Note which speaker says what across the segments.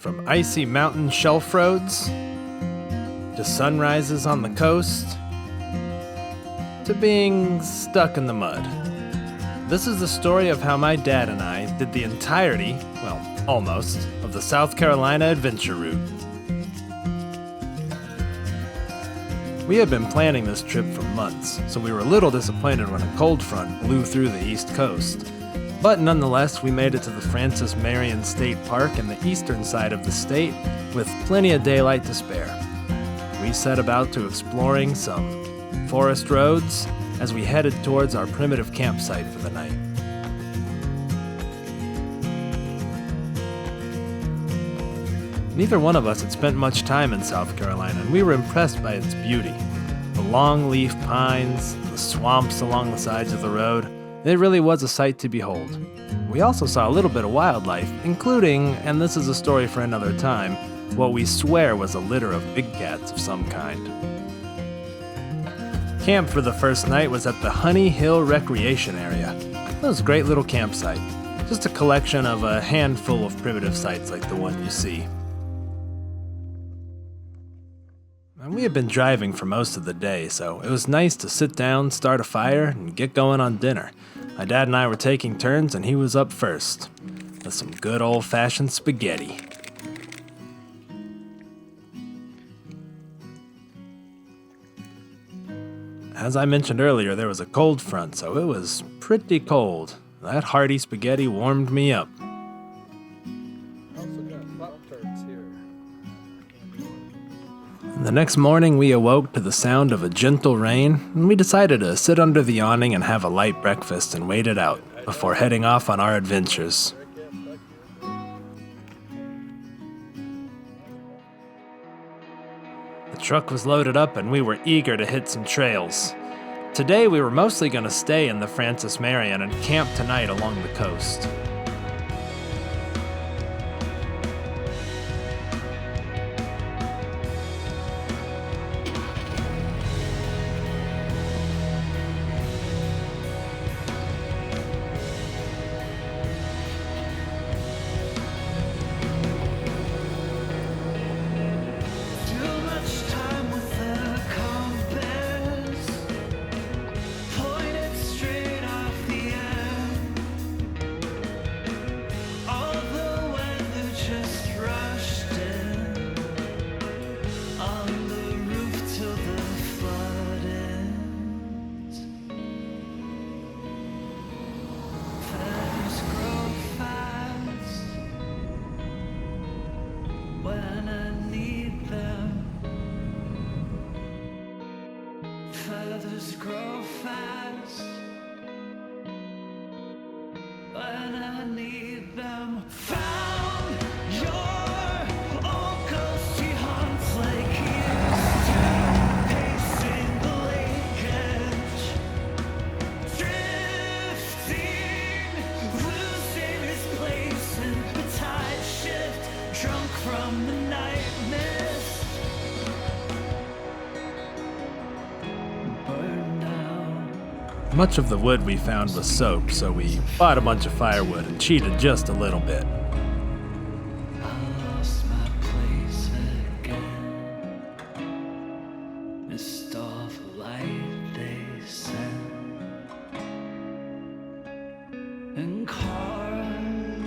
Speaker 1: From icy mountain shelf roads, to sunrises on the coast, to being stuck in the mud. This is the story of how my dad and I did the entirety, well, almost, of the South Carolina adventure route. We had been planning this trip for months, so we were a little disappointed when a cold front blew through the East Coast. But nonetheless, we made it to the Francis Marion State Park in the eastern side of the state with plenty of daylight to spare. We set about to exploring some forest roads as we headed towards our primitive campsite for the night. Neither one of us had spent much time in South Carolina, and we were impressed by its beauty. The long-leaf pines, the swamps along the sides of the road, it really was a sight to behold. We also saw a little bit of wildlife, including, and this is a story for another time, what we swear was a litter of big cats of some kind. Camp for the first night was at the Honey Hill Recreation Area. It was a great little campsite, just a collection of a handful of primitive sites like the one you see. And we had been driving for most of the day, so it was nice to sit down, start a fire, and get going on dinner. My dad and I were taking turns, and he was up first, with some good old-fashioned spaghetti. As I mentioned earlier, there was a cold front, so it was pretty cold. That hearty spaghetti warmed me up. The next morning, we awoke to the sound of a gentle rain, and we decided to sit under the awning and have a light breakfast and wait it out before heading off on our adventures. The truck was loaded up, and we were eager to hit some trails. Today, we were mostly going to stay in the Francis Marion and camp tonight along the coast.
Speaker 2: Feathers grow fast when I need them. Found your old ghosty haunts like used to, pacing the lake edge, drifting, losing his place in the tide shift, drunk from the night mist.
Speaker 1: Much of the wood we found was soaked, so we bought a bunch of firewood and cheated just a little bit.
Speaker 2: I lost my place again. Missed all the light they sent, and carved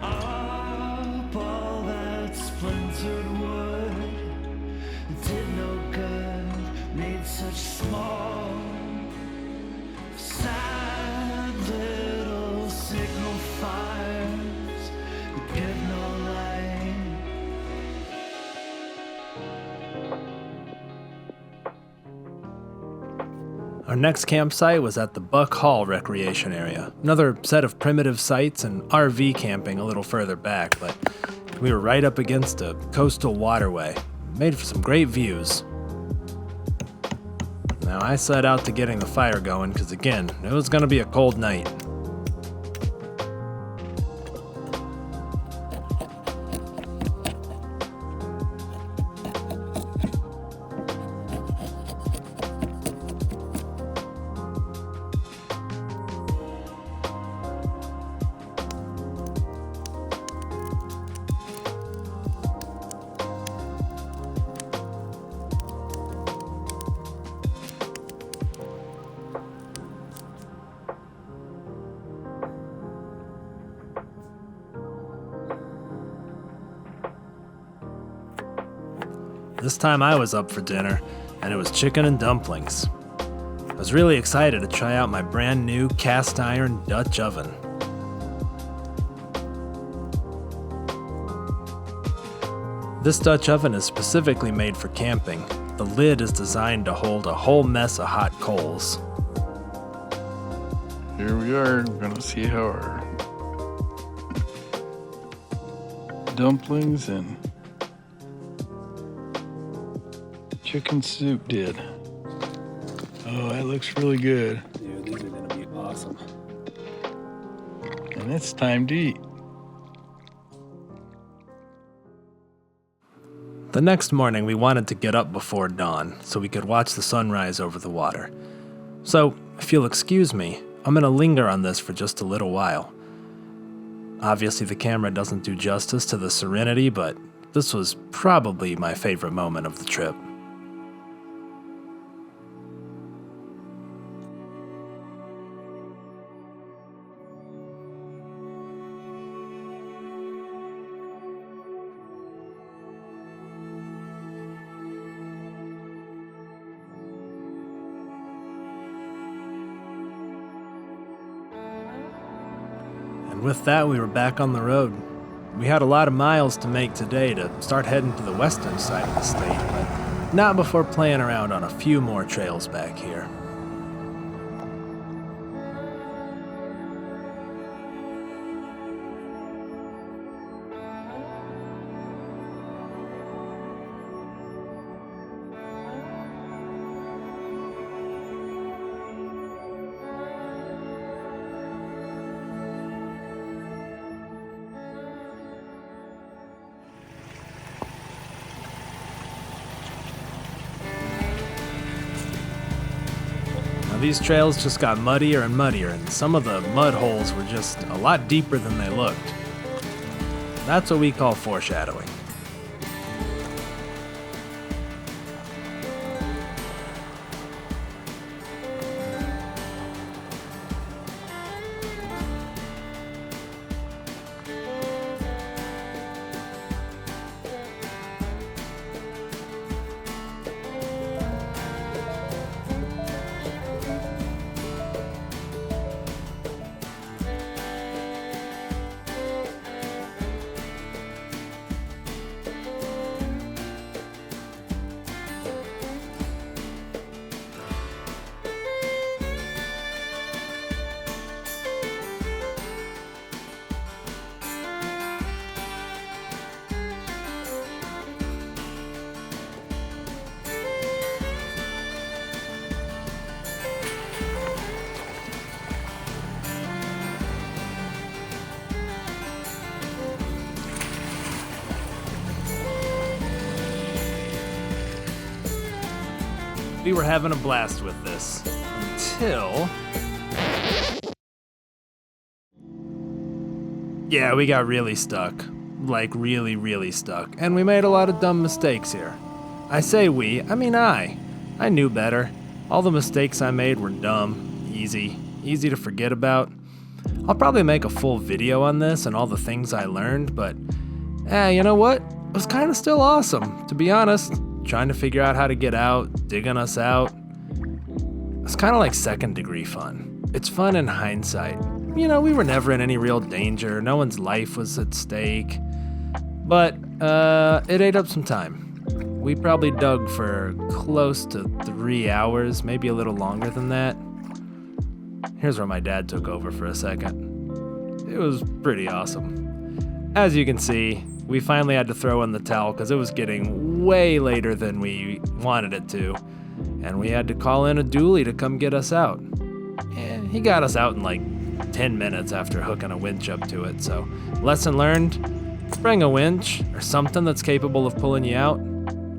Speaker 2: up all that splintered wood. Did no good, made such small sad little signal fires that give no light.
Speaker 1: Our next campsite was at the Buck Hall Recreation Area, another set of primitive sites and RV camping a little further back, but we were right up against a coastal waterway, made for some great views. Now I set out to getting the fire going because again, it was going to be a cold night. This time I was up for dinner, and it was chicken and dumplings. I was really excited to try out my brand new cast iron Dutch oven. This Dutch oven is specifically made for camping. The lid is designed to hold a whole mess of hot coals.
Speaker 3: Here we are. We're gonna see how our dumplings and chicken soup did. Oh, that looks really good.
Speaker 1: Dude, these are gonna be awesome.
Speaker 3: And it's time to eat.
Speaker 1: The next morning, we wanted to get up before dawn so we could watch the sunrise over the water. So, if you'll excuse me, I'm gonna linger on this for just a little while. Obviously, the camera doesn't do justice to the serenity, but this was probably my favorite moment of the trip. With that, we were back on the road. We had a lot of miles to make today to start heading to the western side of the state, but not before playing around on a few more trails back here. These trails just got muddier and muddier, and some of the mud holes were just a lot deeper than they looked. That's what we call foreshadowing. We were having a blast with this until... Yeah, we got really stuck. Like really, really stuck. And we made a lot of dumb mistakes here. I say we, I mean I. I knew better. All the mistakes I made were dumb, easy to forget about. I'll probably make a full video on this and all the things I learned, but you know what? It was kind of still awesome, to be honest. Trying to figure out how to get out, digging us out. It's kind of like second-degree fun. It's fun in hindsight. You know, we were never in any real danger. No one's life was at stake. But it ate up some time. We probably dug for close to 3 hours, maybe a little longer than that. Here's where my dad took over for a second. It was pretty awesome. As you can see, we finally had to throw in the towel because it was getting way later than we wanted it to, and we had to call in a dually to come get us out. And he got us out in like 10 minutes after hooking a winch up to it, so lesson learned, bring a winch or something that's capable of pulling you out.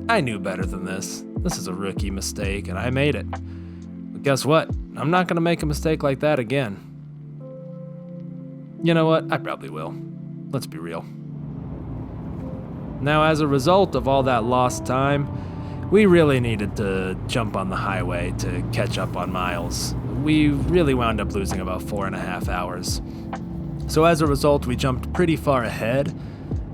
Speaker 1: I knew better than this. This is a rookie mistake, and I made it. But guess what? I'm not going to make a mistake like that again. You know what? I probably will. Let's be real. Now, as a result of all that lost time, we really needed to jump on the highway to catch up on miles. We really wound up losing about 4.5 hours. So as a result, we jumped pretty far ahead.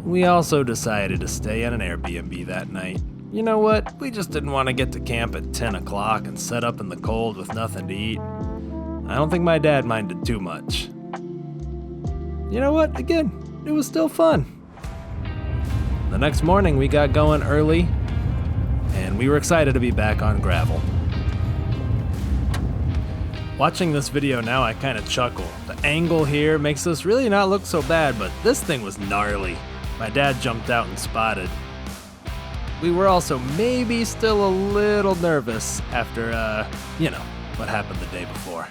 Speaker 1: We also decided to stay at an Airbnb that night. you know what? We just didn't want to get to camp at 10 o'clock and set up in the cold with nothing to eat. I don't think my dad minded too much. You know what? Again, it was still fun. The next morning, we got going early, and we were excited to be back on gravel. Watching this video now, I kind of chuckle. The angle here makes this really not look so bad, but this thing was gnarly. My dad jumped out and spotted. We were also maybe still a little nervous after, what happened the day before.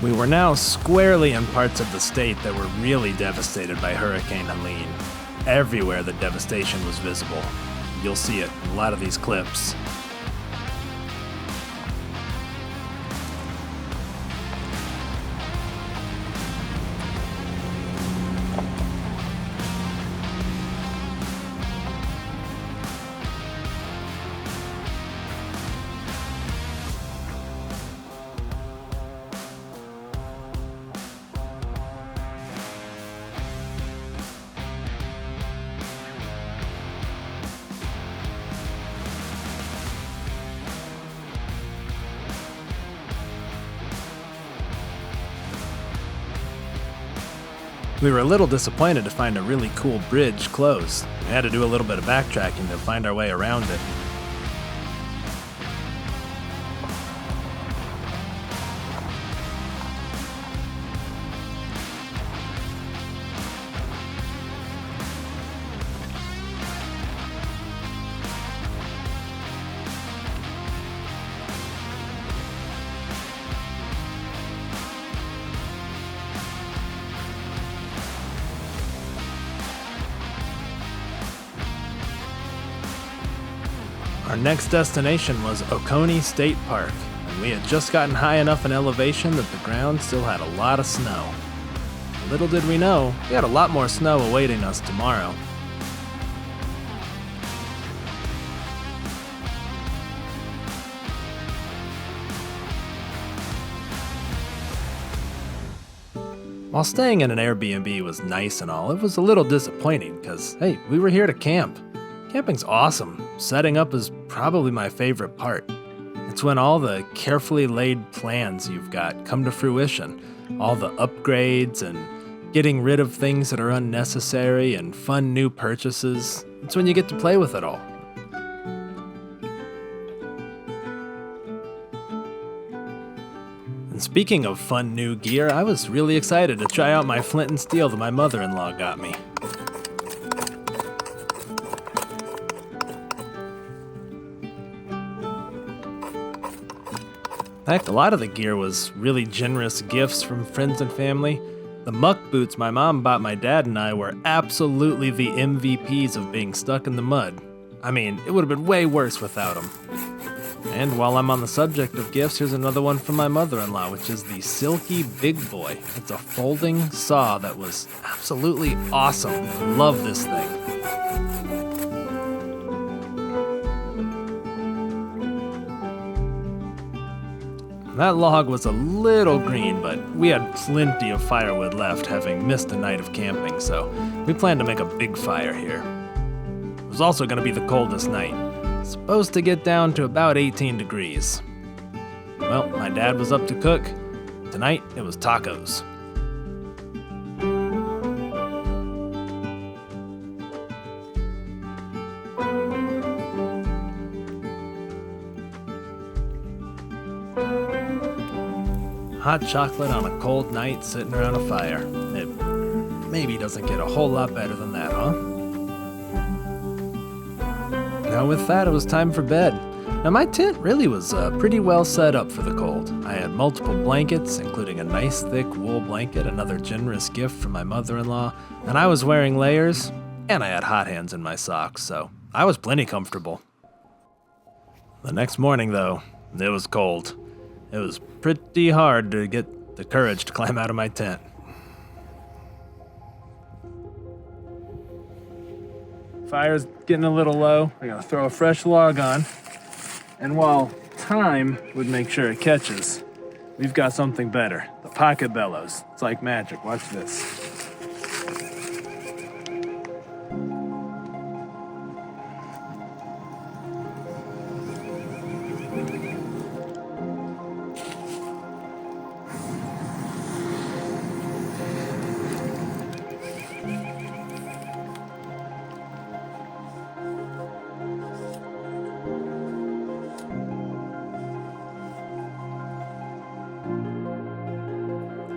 Speaker 1: We were now squarely in parts of the state that were really devastated by Hurricane Helene. Everywhere the devastation was visible. You'll see it in a lot of these clips. We were a little disappointed to find a really cool bridge closed. We had to do a little bit of backtracking to find our way around it. Our next destination was Oconee State Park, and we had just gotten high enough in elevation that the ground still had a lot of snow. Little did we know, we had a lot more snow awaiting us tomorrow. While staying in an Airbnb was nice and all, it was a little disappointing because, hey, we were here to camp. Camping's awesome. Setting up is probably my favorite part. It's when all the carefully laid plans you've got come to fruition. All the upgrades and getting rid of things that are unnecessary and fun new purchases. It's when you get to play with it all. And speaking of fun new gear, I was really excited to try out my flint and steel that my mother-in-law got me. In fact, a lot of the gear was really generous gifts from friends and family. The muck boots my mom bought my dad and I were absolutely the MVPs of being stuck in the mud. I mean, it would have been way worse without them. And while I'm on the subject of gifts, here's another one from my mother-in-law, which is the Silky Big Boy. It's a folding saw that was absolutely awesome. Love this thing. That log was a little green, but we had plenty of firewood left, having missed a night of camping, so we planned to make a big fire here. It was also going to be the coldest night. Supposed to get down to about 18 degrees. Well, my dad was up to cook. Tonight, it was tacos. Hot chocolate on a cold night sitting around a fire. It maybe doesn't get a whole lot better than that, huh? Now with that, it was time for bed. Now my tent really was pretty well set up for the cold. I had multiple blankets, including a nice thick wool blanket, another generous gift from my mother-in-law, and I was wearing layers, and I had hot hands in my socks, so I was plenty comfortable. The next morning, though, it was cold. It was pretty hard to get the courage to climb out of my tent. Fire's getting a little low. I gotta throw a fresh log on. And while time would make sure it catches, we've got something better. The pocket bellows. It's like magic. Watch this.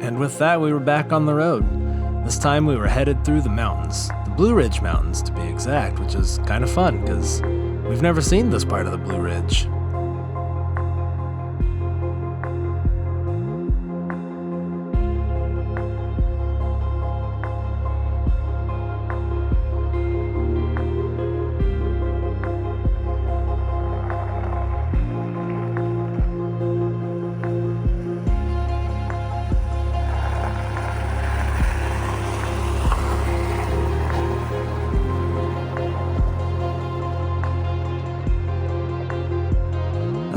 Speaker 1: And with that, we were back on the road. This time we were headed through the mountains, the Blue Ridge Mountains to be exact, which is kind of fun because we've never seen this part of the Blue Ridge.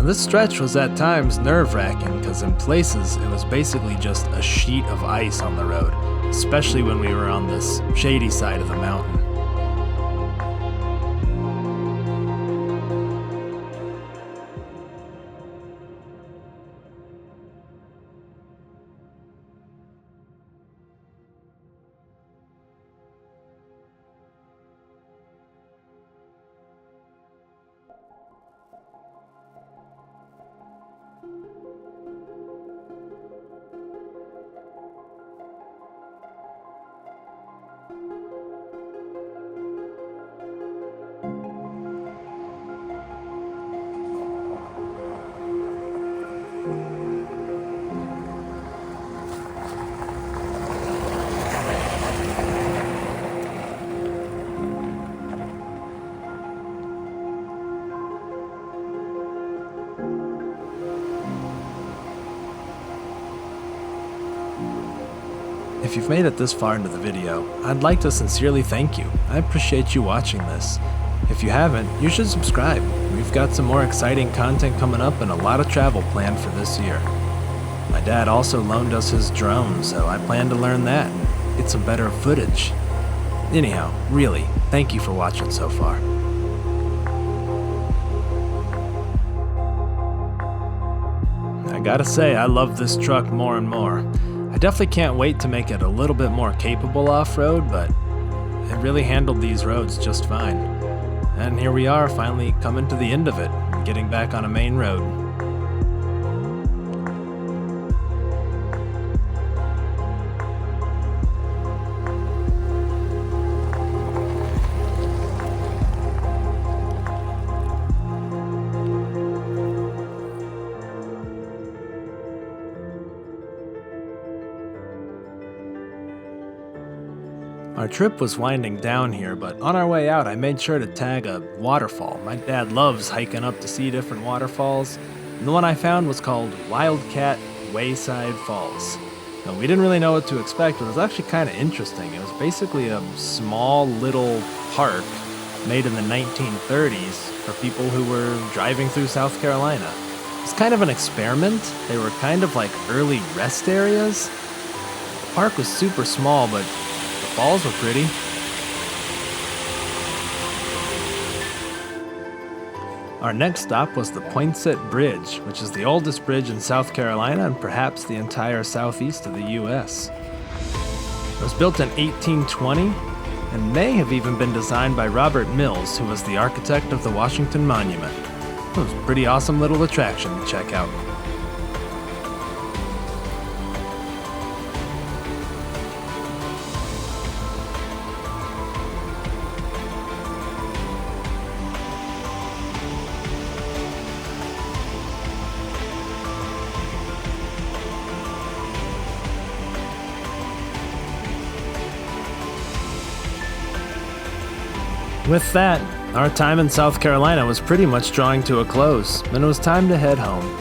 Speaker 1: This stretch was at times nerve-wracking because in places it was basically just a sheet of ice on the road, especially when we were on this shady side of the mountain. If you've made it this far into the video, I'd like to sincerely thank you. I appreciate you watching this. If you haven't, you should subscribe. We've got some more exciting content coming up and a lot of travel planned for this year. My dad also loaned us his drone, so I plan to learn that and get some better footage. Anyhow, really, thank you for watching so far. I gotta say, I love this truck more and more. I definitely can't wait to make it a little bit more capable off-road, but it really handled these roads just fine. And here we are, finally coming to the end of it, and getting back on a main road. Our trip was winding down here, but on our way out I made sure to tag a waterfall. My dad loves hiking up to see different waterfalls, and the one I found was called Wildcat Wayside Falls. Now, we didn't really know what to expect, but it was actually kind of interesting. It was basically a small little park made in the 1930s for people who were driving through South Carolina. It's kind of an experiment. They were kind of like early rest areas. The park was super small, but the falls were pretty. Our next stop was the Poinsett Bridge, which is the oldest bridge in South Carolina and perhaps the entire southeast of the U.S. It was built in 1820 and may have even been designed by Robert Mills, who was the architect of the Washington Monument. It was a pretty awesome little attraction to check out. With that, our time in South Carolina was pretty much drawing to a close, and it was time to head home.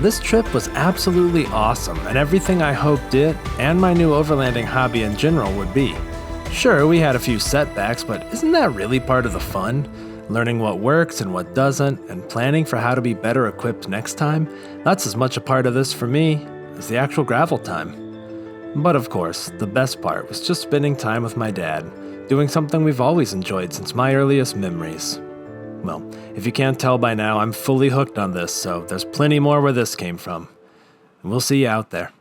Speaker 1: This trip was absolutely awesome, and everything I hoped it, and my new overlanding hobby in general, would be. Sure, we had a few setbacks, but isn't that really part of the fun? Learning what works and what doesn't, and planning for how to be better equipped next time, that's as much a part of this for me as the actual gravel time. But of course, the best part was just spending time with my dad, doing something we've always enjoyed since my earliest memories. Well, if you can't tell by now, I'm fully hooked on this, so there's plenty more where this came from. And we'll see you out there.